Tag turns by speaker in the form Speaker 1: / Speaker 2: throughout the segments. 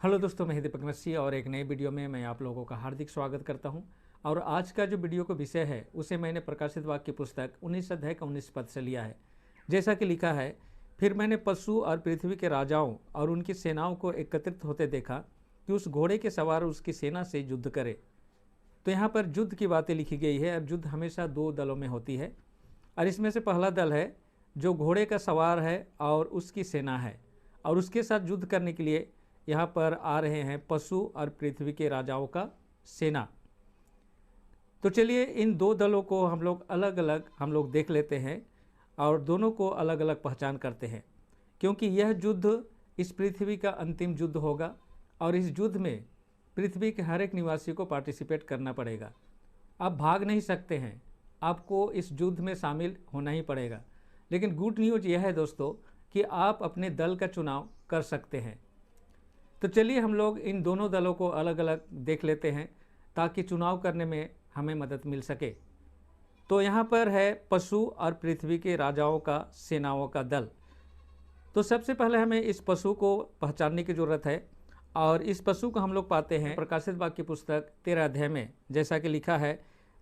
Speaker 1: Hello दोस्तों, मैं दीपक नस्सी और एक नई वीडियो में मैं आप लोगों का हार्दिक स्वागत करता हूं। और आज का जो वीडियो का विषय है उसे मैंने प्रकाशित वाक्य की पुस्तक 19 अध्याय का 19 पद से लिया है। जैसा कि लिखा है, फिर मैंने पशु और पृथ्वी के राजाओं और उनकी सेनाओं को एकत्रित होते देखा कि उस घोड़े के सवार उसकी सेना से युद्ध करे। तो यहाँ पर युद्ध की बातें लिखी गई है। अब युद्ध हमेशा दो दलों में होती है और इसमें से पहला दल है जो घोड़े का सवार है और उसकी सेना है, और उसके साथ युद्ध करने के लिए यहाँ पर आ रहे हैं पशु और पृथ्वी के राजाओं का सेना। तो चलिए इन दो दलों को हम लोग अलग अलग देख लेते हैं और दोनों को अलग अलग पहचान करते हैं, क्योंकि यह युद्ध इस पृथ्वी का अंतिम युद्ध होगा और इस युद्ध में पृथ्वी के हर एक निवासी को पार्टिसिपेट करना पड़ेगा। आप भाग नहीं सकते हैं, आपको इस युद्ध में शामिल होना ही पड़ेगा। लेकिन गुड न्यूज़ यह है दोस्तों कि आप अपने दल का चुनाव कर सकते हैं। तो चलिए हम लोग इन दोनों दलों को अलग अलग देख लेते हैं ताकि चुनाव करने में हमें मदद मिल सके। तो यहाँ पर है पशु और पृथ्वी के राजाओं का सेनाओं का दल। तो सबसे पहले हमें इस पशु को पहचानने की ज़रूरत है और इस पशु को हम लोग पाते हैं प्रकाशित वाक्य की पुस्तक 13 अध्याय में। जैसा कि लिखा है,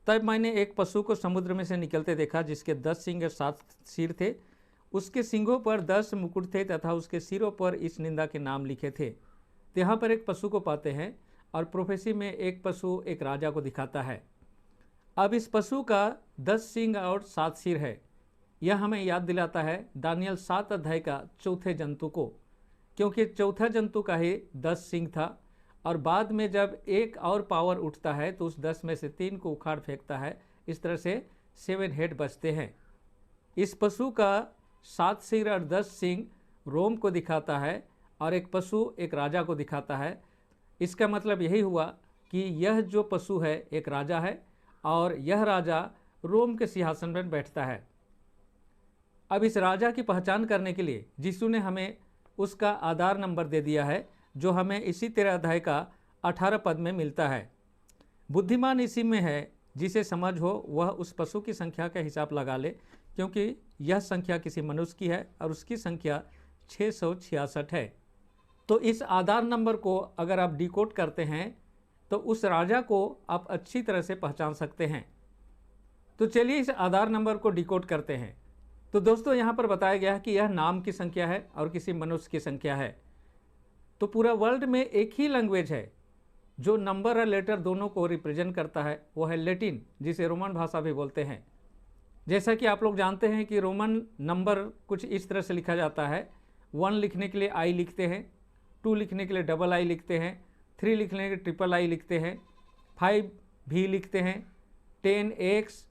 Speaker 1: तब मैंने एक पशु को समुद्र में से निकलते देखा जिसके 10 सिंग और 7 सिर थे। उसके सिंगों पर 10 मुकुट थे तथा उसके सिरों पर इस निंदा के नाम लिखे थे। तो यहाँ पर एक पशु को पाते हैं और प्रोफेसी में एक पशु एक राजा को दिखाता है। अब इस पशु का 10 सिंग और 7 सिर है। यह हमें याद दिलाता है दानियल 7 अध्याय का चौथे जंतु को, क्योंकि चौथा जंतु का ही 10 सिंग था और बाद में जब एक और पावर उठता है तो उस 10 में से 3 को उखाड़ फेंकता है। इस तरह से 7 हेड बचते हैं। इस पशु का 7 सिर और 10 सिंग रोम को दिखाता है और एक पशु एक राजा को दिखाता है। इसका मतलब यही हुआ कि यह जो पशु है एक राजा है और यह राजा रोम के सिंहासन पर बैठता है। अब इस राजा की पहचान करने के लिए यीशु ने हमें उसका आधार नंबर दे दिया है, जो हमें इसी 13 अध्याय का 18 पद में मिलता है। बुद्धिमान इसी में है, जिसे समझ हो वह उस पशु की संख्या का हिसाब लगा ले, क्योंकि यह संख्या किसी मनुष्य की है और उसकी संख्या 666 है। तो इस आधार नंबर को अगर आप डिकोड करते हैं तो उस राजा को आप अच्छी तरह से पहचान सकते हैं। तो चलिए इस आधार नंबर को डिकोड करते हैं। तो दोस्तों यहाँ पर बताया गया है कि यह नाम की संख्या है और किसी मनुष्य की संख्या है। तो पूरा वर्ल्ड में एक ही लैंग्वेज है जो नंबर और लेटर दोनों को रिप्रेजेंट करता है, वो है लैटिन, जिसे रोमन भाषा भी बोलते हैं। जैसा कि आप लोग जानते हैं कि रोमन नंबर कुछ इस तरह से लिखा जाता है। 1 लिखने के लिए आई लिखते हैं, 2 लिखने के लिए डबल आई लिखते हैं, 3 लिखने के लिए ट्रिपल आई लिखते हैं, 5 भी लिखते हैं, 10 एक्स,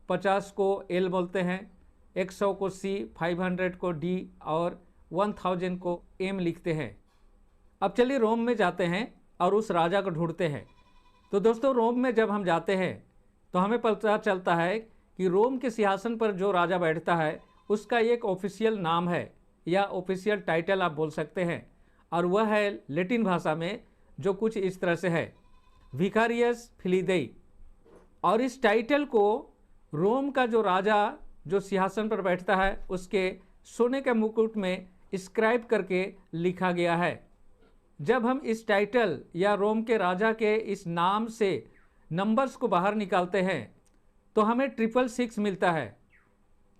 Speaker 1: 50 को एल बोलते हैं, 100 को सी, 500 को डी और 1000 को एम लिखते हैं। अब चलिए रोम में जाते हैं और उस राजा को ढूंढते हैं। तो दोस्तों रोम में जब हम जाते हैं तो हमें पता चलता है कि रोम के सिंहासन पर जो राजा बैठता है उसका एक ऑफिशियल नाम है या ऑफिशियल टाइटल आप बोल सकते हैं, और वह है लैटिन भाषा में, जो कुछ इस तरह से है, विकारियस फिलिदेई। और इस टाइटल को रोम का जो राजा जो सिंहासन पर बैठता है उसके सोने के मुकुट में स्क्राइब करके लिखा गया है। जब हम इस टाइटल या रोम के राजा के इस नाम से नंबर्स को बाहर निकालते हैं तो हमें 666 मिलता है।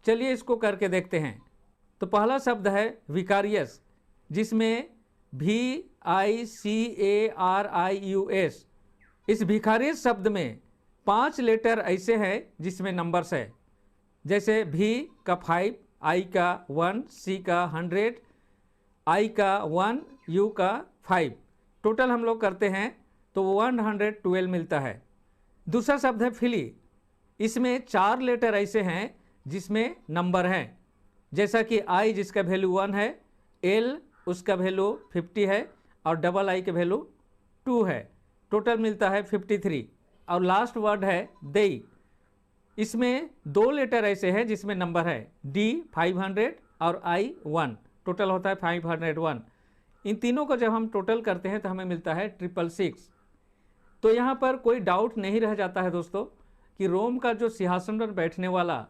Speaker 1: चलिए इसको करके देखते हैं। तो पहला शब्द है विकारियस, जिसमें VICARIUS। इस भिखारियस शब्द में 5 लेटर ऐसे हैं जिसमें नंबर्स है, जैसे V का 5, I का 1, C का 100, I का 1, U का 5। टोटल हम लोग करते हैं तो 112 मिलता है। दूसरा शब्द है फिली। इसमें 4 लेटर ऐसे हैं जिसमें नंबर हैं, जैसा कि I जिसका वैल्यू 1 है, L उसका वैल्यू 50 है और डबल आई के वैल्यू 2 है। टोटल मिलता है 53। और लास्ट वर्ड है देई। इसमें 2 लेटर ऐसे हैं जिसमें नंबर है, D 500 और I 1। टोटल होता है 501। इन तीनों को जब हम टोटल करते हैं तो हमें मिलता है 666। तो यहाँ पर कोई डाउट नहीं रह जाता है दोस्तों कि रोम का जो सिंहासन पर बैठने वाला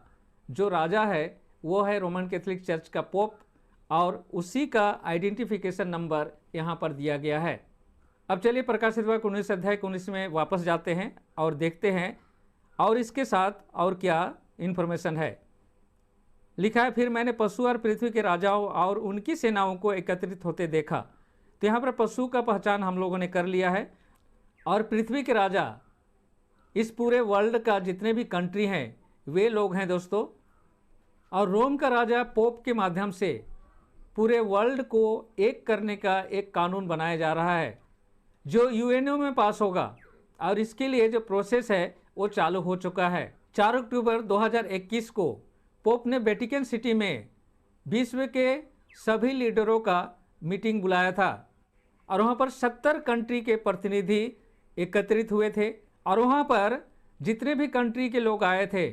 Speaker 1: जो राजा है वो है रोमन कैथोलिक चर्च का पोप, और उसी का आइडेंटिफिकेशन नंबर यहाँ पर दिया गया है। अब चलिए प्रकाशित वाक्य 19 अध्याय 19 में वापस जाते हैं और देखते हैं और इसके साथ और क्या इन्फॉर्मेशन है। लिखा है, फिर मैंने पशु और पृथ्वी के राजाओं और उनकी सेनाओं को एकत्रित होते देखा। तो यहाँ पर पशु का पहचान हम लोगों ने कर लिया है, और पृथ्वी के राजा इस पूरे वर्ल्ड का जितने भी कंट्री हैं वे लोग हैं दोस्तों। और रोम का राजा पोप के माध्यम से पूरे वर्ल्ड को एक करने का एक कानून बनाया जा रहा है जो यूएनओ में पास होगा, और इसके लिए जो प्रोसेस है वो चालू हो चुका है। 4 अक्टूबर 2021 को पोप ने वेटिकन सिटी में विश्व के सभी लीडरों का मीटिंग बुलाया था, और वहाँ पर 70 कंट्री के प्रतिनिधि एकत्रित हुए थे। और वहाँ पर जितने भी कंट्री के लोग आए थे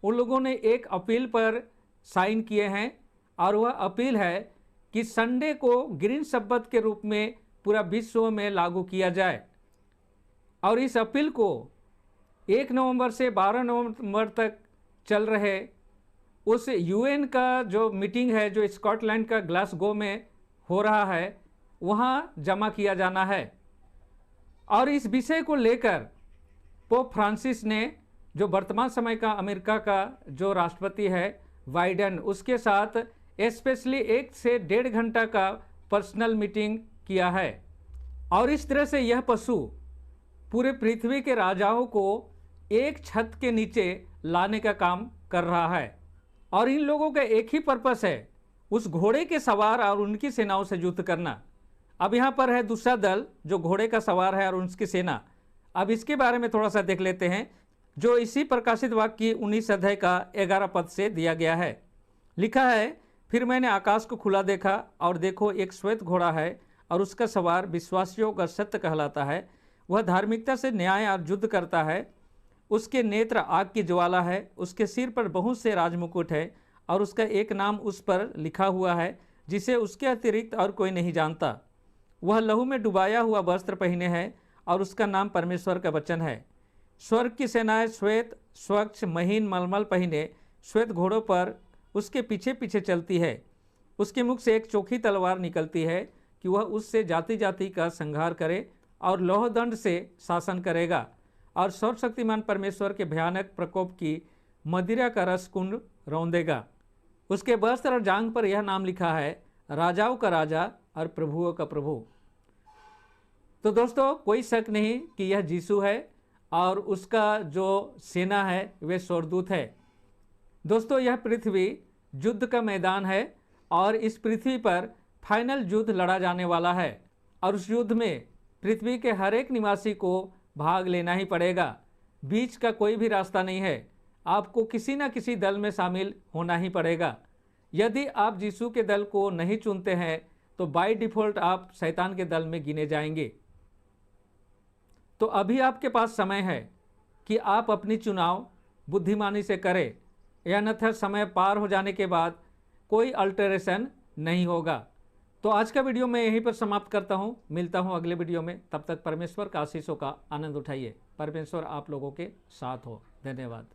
Speaker 1: उन लोगों ने एक अपील पर साइन किए हैं, और वह अपील है कि संडे को ग्रीन सब्बत के रूप में पूरा विश्व में लागू किया जाए। और इस अपील को 1 नवंबर से 12 नवंबर तक चल रहे उस यूएन का जो मीटिंग है जो स्कॉटलैंड का ग्लासगो में हो रहा है वहाँ जमा किया जाना है। और इस विषय को लेकर पोप फ्रांसिस ने जो वर्तमान समय का अमेरिका का जो राष्ट्रपति है बाइडेन, उसके साथ स्पेशली 1 से 1.5 घंटा का पर्सनल मीटिंग किया है। और इस तरह से यह पशु पूरे पृथ्वी के राजाओं को एक छत के नीचे लाने का काम कर रहा है। और इन लोगों का एक ही पर्पस है, उस घोड़े के सवार और उनकी सेनाओं से युद्ध करना। अब यहाँ पर है दूसरा दल जो घोड़े का सवार है और उनकी सेना। अब इसके बारे में थोड़ा सा देख लेते हैं जो इसी प्रकाशित वाक्य की 19 अध्याय का 11 पद से दिया गया है। लिखा है, फिर मैंने आकाश को खुला देखा और देखो एक श्वेत घोड़ा है और उसका सवार विश्वासियों का सत्य कहलाता है। वह धार्मिकता से न्याय और युद्ध करता है। उसके नेत्र आग की ज्वाला है, उसके सिर पर बहुत से राजमुकुट है और उसका एक नाम उस पर लिखा हुआ है जिसे उसके अतिरिक्त और कोई नहीं जानता। वह लहू में डुबाया हुआ वस्त्र पहने है और उसका नाम परमेश्वर का वचन है। स्वर्ग की सेनाएं श्वेत स्वच्छ महीन मलमल पहने श्वेत घोड़ों पर उसके पीछे पीछे चलती है। उसके मुख से एक चोखी तलवार निकलती है कि वह उससे जाति जाति का संहार करे और लौहदंड से शासन करेगा, और सर्वशक्तिमान परमेश्वर के भयानक प्रकोप की मदिरा का रस कुंड रौंदेगा। उसके वस्त्र और जांघ पर यह नाम लिखा है, राजाओं का राजा और प्रभुओं का प्रभु। तो दोस्तों कोई शक नहीं कि यह यीशु है और उसका जो सेना है वे स्वर्गदूत है। दोस्तों यह पृथ्वी युद्ध का मैदान है और इस पृथ्वी पर फाइनल युद्ध लड़ा जाने वाला है, और उस युद्ध में पृथ्वी के हर एक निवासी को भाग लेना ही पड़ेगा। बीच का कोई भी रास्ता नहीं है, आपको किसी न किसी दल में शामिल होना ही पड़ेगा। यदि आप यीशु के दल को नहीं चुनते हैं तो बाय डिफ़ॉल्ट आप शैतान के दल में गिने जाएंगे। तो अभी आपके पास समय है कि आप अपनी चुनाव बुद्धिमानी से करें, या अन्यथा समय पार हो जाने के बाद कोई अल्टरेशन नहीं होगा। तो आज का वीडियो मैं यहीं पर समाप्त करता हूं। मिलता हूं अगले वीडियो में। तब तक परमेश्वर का आशीषों का आनंद उठाइए। परमेश्वर आप लोगों के साथ हो। धन्यवाद।